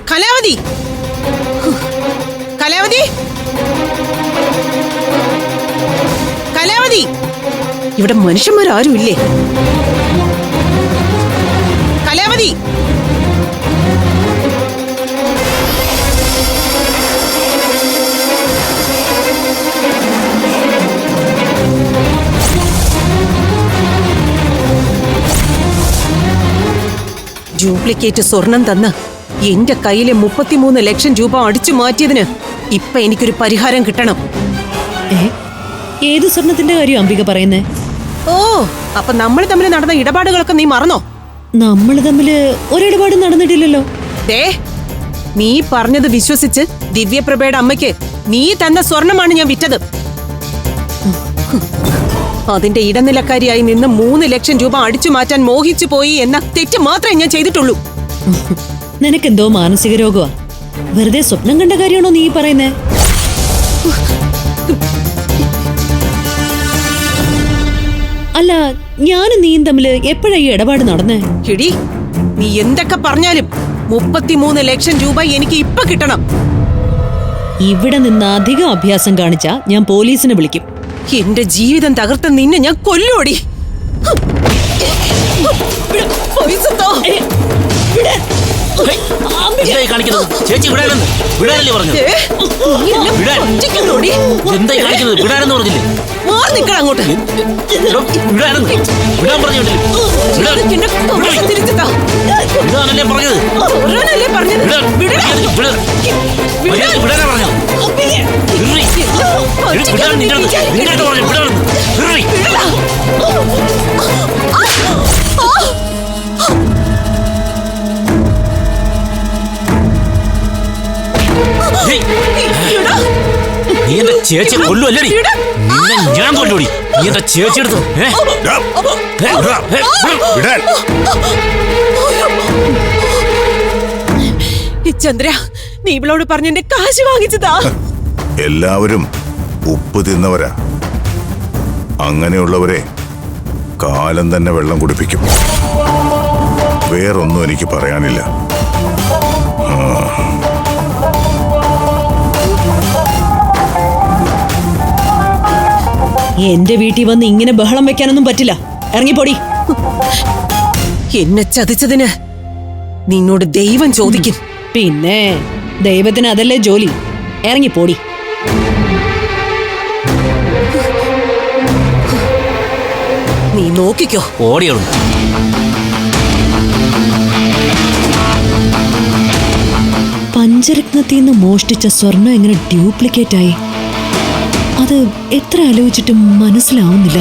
കലാവതി, കലാവതി, കലാവതി, ഇവിടെ മനുഷ്യന്മാരാരും ഇല്ലേ? കലാവതി, ഡ്യൂപ്ലിക്കേറ്റ് സ്വർണം തന്ന് എന്റെ കയ്യിലെ 33 ലക്ഷം രൂപ അടിച്ചു മാറ്റിയതിന് ഇപ്പൊ എനിക്കൊരു പരിഹാരം കിട്ടണം. ഏത് സ്വർണത്തിന്റെ കാര്യം അംബിക പറയുന്നേ? ഓ, അപ്പൊ നമ്മൾ തമ്മിൽ നടന്ന ഇടപാടുകളൊക്കെ നീ മറന്നോ? നമ്മൾ തമ്മില് ഒരിടപാടും നടന്നിട്ടില്ലല്ലോ. നീ പറഞ്ഞത് വിശ്വസിച്ച് ദിവ്യപ്രഭയുടെ അമ്മയ്ക്ക് നീ തന്ന സ്വർണമാണ് ഞാൻ വിറ്റത്. അതിന്റെ ഇടനിലക്കാരിയായി നിന്ന് 3 ലക്ഷം രൂപ അടിച്ചു മാറ്റാൻ മോഹിച്ചു പോയി എന്ന തെറ്റ് മാത്രമേ ഞാൻ ചെയ്തിട്ടുള്ളൂ. നിനക്കെന്തോ മാനസിക രോഗമാ. വെറുതെ സ്വപ്നം കണ്ട കാര്യമാണോ നീ പറയുന്നേ? അല്ല, ഞാനും നീയും തമ്മില് എപ്പോഴാ ഈ ഇടപാട് നടന്നേ? എടി, നീ എന്തൊക്കെ പറഞ്ഞാലും 33 ലക്ഷം രൂപ എനിക്ക് ഇപ്പൊ കിട്ടണം. ഇവിടെ നിന്ന് അധികം അഭ്യാസം കാണിച്ചാ ഞാൻ പോലീസിനെ വിളിക്കും. എന്റെ ജീവിതം തകർത്ത നിന്നെ ഞാൻ കൊല്ലോടി. ചേച്ചി വിടാനല്ലേ പറഞ്ഞത്? എന്തായി കാണിക്കുന്നത്? വിടാനെന്ന് പറഞ്ഞില്ലേ? അങ്ങോട്ട് വിടാൻ പറഞ്ഞില്ലേ? വിടാനല്ലേ പറഞ്ഞത്? വിടാനാ പറഞ്ഞത്? നിങ്ങളുടെ പറഞ്ഞു വിടാൻ. നീ എന്റെ ചേച്ചിയെ കൊല്ലുവല്ലേടി? നിന്നെ ഞാൻ കൊല്ലൂടി. നീ എന്റെ ചേച്ചി എടുത്തു. ചന്ദ്ര, നീ ഇവളോട് പറഞ്ഞ എന്റെ കാശ് വാങ്ങിച്ചതാ. എല്ലാവരും ഉപ്പ് തിന്നവരാ. അങ്ങനെയുള്ളവരെ കാലം തന്നെ വെള്ളം കുടിപ്പിക്കും. വേറൊന്നും എനിക്ക് പറയാനില്ല. എന്റെ വീട്ടിൽ വന്ന് ഇങ്ങനെ ബഹളം വെക്കാനൊന്നും പറ്റില്ല. ഇറങ്ങിപ്പോടി. എന്നെ ചതിച്ചതിന് നിന്നോട് ദൈവം ചോദിക്കും. പിന്നെ ദൈവത്തിന് അതല്ലേ ജോലി. ഇറങ്ങിപ്പോടി. നീ നോക്കിക്കോ. ഓടിയോളൂ. പഞ്ചരത്നത്തിൽ നിന്ന് മോഷ്ടിച്ച സ്വർണം എങ്ങനെ ഡ്യൂപ്ലിക്കേറ്റ് ആയി? അത് എത്ര ആലോചിച്ചിട്ടും മനസ്സിലാവുന്നില്ല.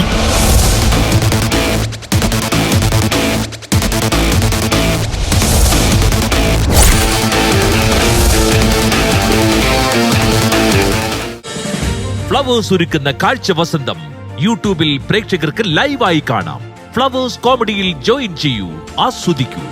ഫ്ലവേഴ്സ് ഒരുക്കുന്ന കാഴ്ച വസന്തം യൂട്യൂബിൽ പ്രേക്ഷകർക്ക് ലൈവായി കാണാം. ഫ്ലവേഴ്സ് കോമഡിയിൽ ജോയിൻ ചെയ്യൂ, ആസ്വദിക്കൂ.